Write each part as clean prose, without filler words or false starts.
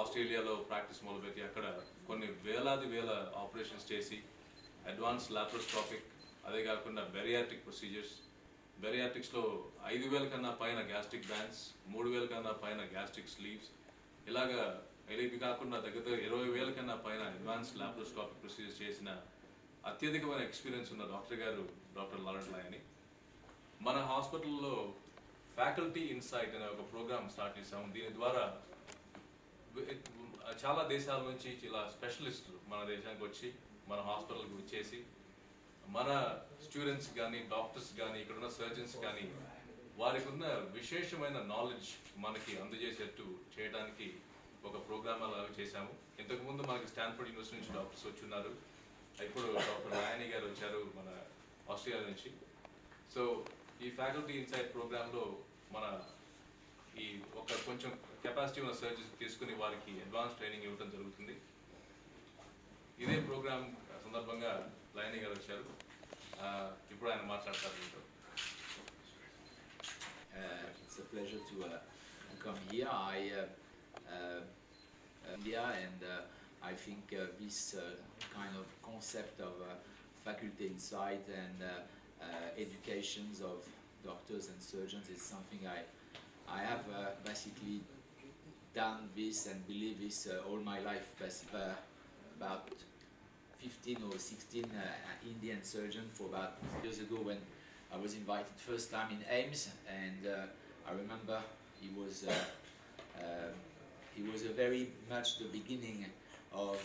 ఆస్ట్రేలియాలో ప్రాక్టీస్ మొదలుపెట్టి అక్కడ కొన్ని వేల ఆపరేషన్స్ చేసి అడ్వాన్స్ లాప్రోస్కోపిక్, అదే కాకుండా బెరియాట్రిక్ ప్రొసీజర్స్, బెరియాట్రిక్స్లో 5,000 కన్నా పైన గ్యాస్ట్రిక్ బ్యాండ్స్, 3,000 కన్నా పైన గ్యాస్ట్రిక్ స్లీవ్స్, ఇలాగా ఇవి కాకుండా దగ్గర 20,000 కన్నా పైన అడ్వాన్స్ లాప్రోస్కోపిక్ ప్రొసీజర్స్ చేసిన అత్యధికమైన ఎక్స్పీరియన్స్ ఉన్న డాక్టర్ గారు డాక్టర్ లారెంట్ లాయ్ అని. మన హాస్పిటల్లో ఫ్యాకల్టీ ఇన్సైట్ అనే ఒక ప్రోగ్రామ్ స్టార్ట్ చేసాము. దీని ద్వారా చాలా దేశాల నుంచి ఇలా స్పెషలిస్టులు మన దేశానికి వచ్చి మన హాస్పిటల్కి వచ్చేసి మన స్టూడెంట్స్ కానీ, డాక్టర్స్ కానీ, ఇక్కడున్న సర్జన్స్ కానీ వారికి ఉన్న విశేషమైన నాలెడ్జ్ మనకి అందజేసేట్టు చేయడానికి ఒక ప్రోగ్రామ్ అలాగా చేశాము. ఇంతకుముందు మనకి స్టాన్ఫర్డ్ యూనివర్సిటీ నుంచి డాక్టర్స్ వచ్చి ఉన్నారు. ఇప్పుడు డాక్టర్ రాయని గారు వచ్చారు మన ఆస్ట్రేలియా నుంచి. సో ఈ ఫ్యాకల్టీ ఇన్సైట్ ప్రోగ్రాంలో మన ఈ ఒక కొంచెం కెపాసిటీ ఉన్న సర్జన్స్ తీసుకుని వారికి అడ్వాన్స్ ట్రైనింగ్ ఇవ్వడం జరుగుతుంది. ఇదే ప్రోగ్రామ్ సందర్భంగా లైని గారు వచ్చారు. ఇప్పుడు ఆయన మాట్లాడతారు మీతో. It's a pleasure to come here. India, and I think this kind of concept of faculty insight and educations of doctors and surgeons is something I have basically done this and believe this all my life. About 15 or 16 Indian surgeons for about years ago when I was invited first time in AIMS, and I remember it was a very much the beginning of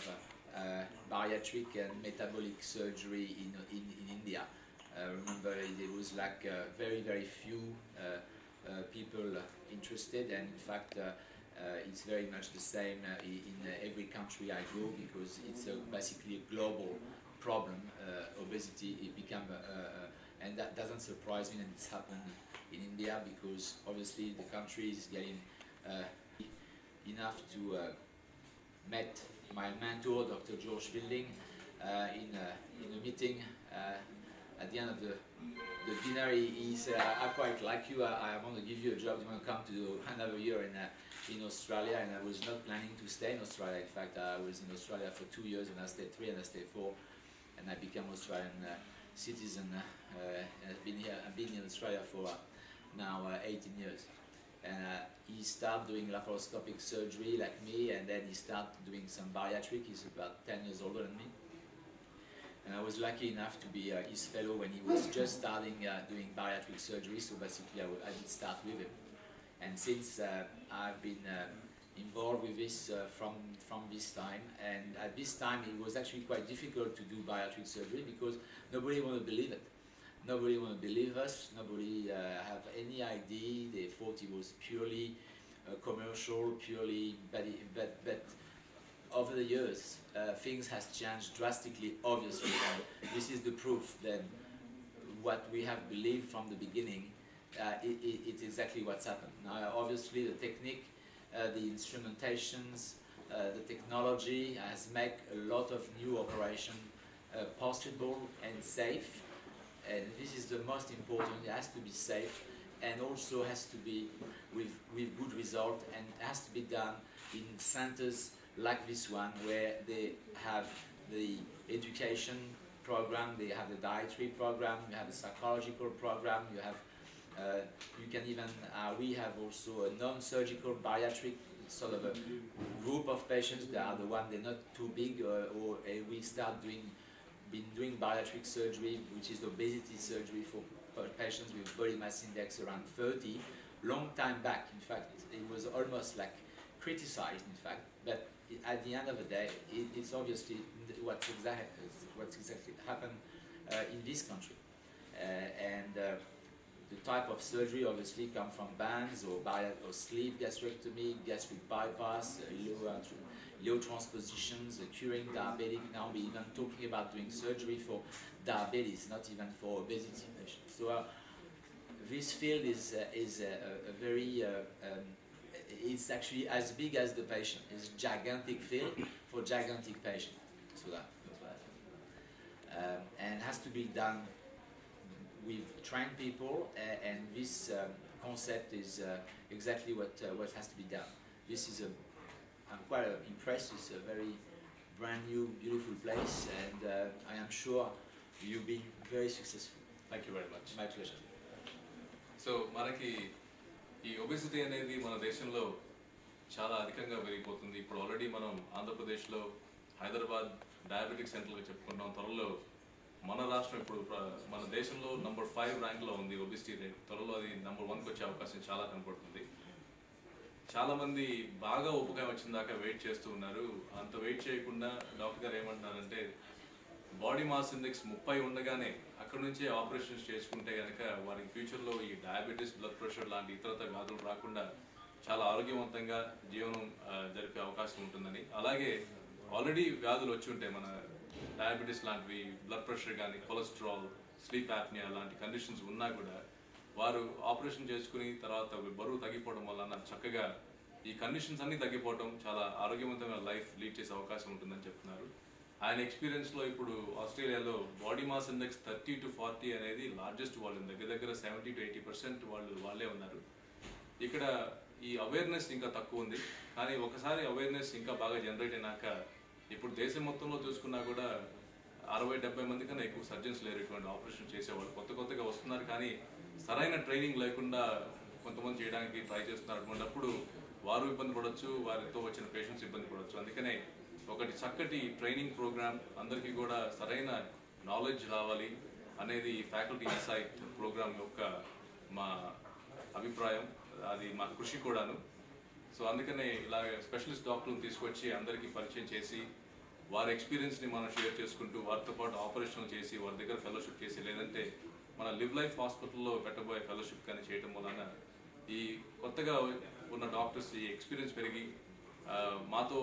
bariatric and metabolic surgery in India. Remember, there was like very few people interested, and in fact it's very much the same in every country I go, because it's basically a global problem. Obesity, it became and that doesn't surprise me that it's happened in India, because obviously the country is getting enough to met my mentor, Dr. George Fielding, in a meeting. At the end of the dinner, he said, "I quite like you. I want to give you a job. You want to come to another year in Australia?" And I was not planning to stay in Australia. In fact, I was in Australia for 2 years, and I stayed 3, and I stayed 4, and I became Australian citizen. I've been in Australia for now 18 years. And he started doing laparoscopic surgery like me, and then he started doing some bariatric. He's about 10 years older than me. And I was lucky enough to be his fellow when he was just starting doing bariatric surgery, so basically I did start with him. And since I've been involved with this from this time, and at this time it was actually quite difficult to do bariatric surgery because nobody wanted to believe it. Nobody wanted to believe us, nobody have any idea. They thought it was purely commercial, purely, but over the years things has changed drastically, obviously. This is the proof that what we have believed from the beginning, it's exactly what's happened. Now, obviously the technique, the instrumentations, the technology has made a lot of new operation possible and safe. And this is the most important. It has to be safe, and also has to be with good result, and has to be done in centers like this one, where they have the education program, they have the dietary program, you have the psychological program, you have you can even we have also a non-surgical bariatric sort of a group of patients. They are the one, they're not too big, or we start been doing bariatric surgery, which is obesity surgery for patients with body mass index around 30, long time back. In fact, it was almost like criticized, in fact, but at the end of the day, it's obviously what's exactly happened in this country. And the type of surgery obviously come from bands or sleeve gastrectomy, gastric bypass, low transpositions, curing diabetic. Now we're even talking about doing surgery for diabetes, not even for obesity patients. So this field is a very it's actually as big as the patient. It's a gigantic field for gigantic patients. So that's what I think. And has to be done with trained people, and this concept is exactly what has to be done. This is a I'm quite impressed. It's a very brand new, beautiful place, and I am sure you've been very successful. Thank you very much. My pleasure. So మనకి ఈ obesity అనేది మన దేశంలో చాలా అధికంగా పెరిగిపోతుంది. ఇప్పుడు already మనం ఆంధ్రప్రదేశ్లో హైదరాబాద్ డయాబెటిక్ సెంటర్గా చెప్పుకుంటాం. త్వరలో మన రాష్ట్రం ఇప్పుడు మన దేశంలో నంబర్ 5 ర్యాంక్లో ఉంది ఒబెసిటీ రేట్. త్వరలో అది నంబర్ 1కి వచ్చే అవకాశం చాలా కనపడుతుంది. చాలా మంది బాగా ఉపకాయం వచ్చిన దాకా వెయిట్ చేస్తూ ఉన్నారు. అంత వెయిట్ చేయకుండా డాక్టర్ గారు ఏమంటున్నారంటే బాడీ మాస్ ఇండెక్స్ 30 ఉండగానే అక్కడ నుంచే ఆపరేషన్స్ చేసుకుంటే కనుక వారికి ఫ్యూచర్లో ఈ డయాబెటీస్, బ్లడ్ ప్రెషర్ లాంటి ఇతరత వ్యాధులు రాకుండా చాలా ఆరోగ్యవంతంగా జీవనం జరిపే అవకాశం ఉంటుందని. అలాగే ఆల్రెడీ వ్యాధులు వచ్చి ఉంటాయి, మన డయాబెటీస్ లాంటివి, బ్లడ్ ప్రెషర్ కానీ, కొలెస్ట్రాల్, స్లీప్ యాప్నియా లాంటి కండిషన్స్ ఉన్నా కూడా వారు ఆపరేషన్ చేసుకుని తర్వాత బరువు తగ్గిపోవడం వలన చక్కగా ఈ కండిషన్స్ అన్నీ తగ్గిపోవడం, చాలా ఆరోగ్యవంతమైన లైఫ్ లీడ్ చేసే అవకాశం ఉంటుందని చెప్తున్నారు. ఆయన ఎక్స్పీరియన్స్లో ఇప్పుడు ఆస్ట్రేలియాలో బాడీ మాస్ ఇండెక్స్ 30 to 40 అనేది లార్జెస్ట్ వాల్యూమ్, దగ్గర 70 to 80% వాళ్ళే ఉన్నారు. ఇక్కడ ఈ అవేర్నెస్ ఇంకా తక్కువ ఉంది, కానీ ఒకసారి అవేర్నెస్ ఇంకా బాగా జనరేట్ అయినాక ఇప్పుడు దేశం మొత్తంలో చూసుకున్నా కూడా 60-70 మంది కన్నా ఎక్కువ సర్జన్స్ లేరు ఇటువంటి ఆపరేషన్ చేసేవాళ్ళు. కొత్తగా వస్తున్నారు, కానీ సరైన ట్రైనింగ్ లేకుండా కొంతమంది చేయడానికి ట్రై చేస్తున్నారు. అటువంటిప్పుడు వారు ఇబ్బంది పడవచ్చు, వారితో వచ్చిన పేషెంట్స్ ఇబ్బంది పడవచ్చు. అందుకనే ఒకటి చక్కటి ట్రైనింగ్ ప్రోగ్రామ్, అందరికీ కూడా సరైన నాలెడ్జ్ రావాలి అనేది ఫ్యాకల్టీ ఇన్సైట్ ప్రోగ్రామ్ యొక్క మా అభిప్రాయం, అది మా కృషి కూడాను. సో అందుకనే ఇలా స్పెషలిస్ట్ డాక్టర్లను తీసుకొచ్చి అందరికీ పరిచయం చేసి వారి ఎక్స్పీరియన్స్ని మనం షేర్ చేసుకుంటూ వారితో పాటు ఆపరేషన్లు చేసి వారి దగ్గర ఫెలోషిప్ చేసి, లేదంటే మన లివ్ లైఫ్ హాస్పిటల్లో పెట్టబోయే ఫెలోషిప్ కానీ చేయటం వలన ఈ కొత్తగా ఉన్న డాక్టర్స్ ఈ ఎక్స్పీరియన్స్ పెరిగి మాతో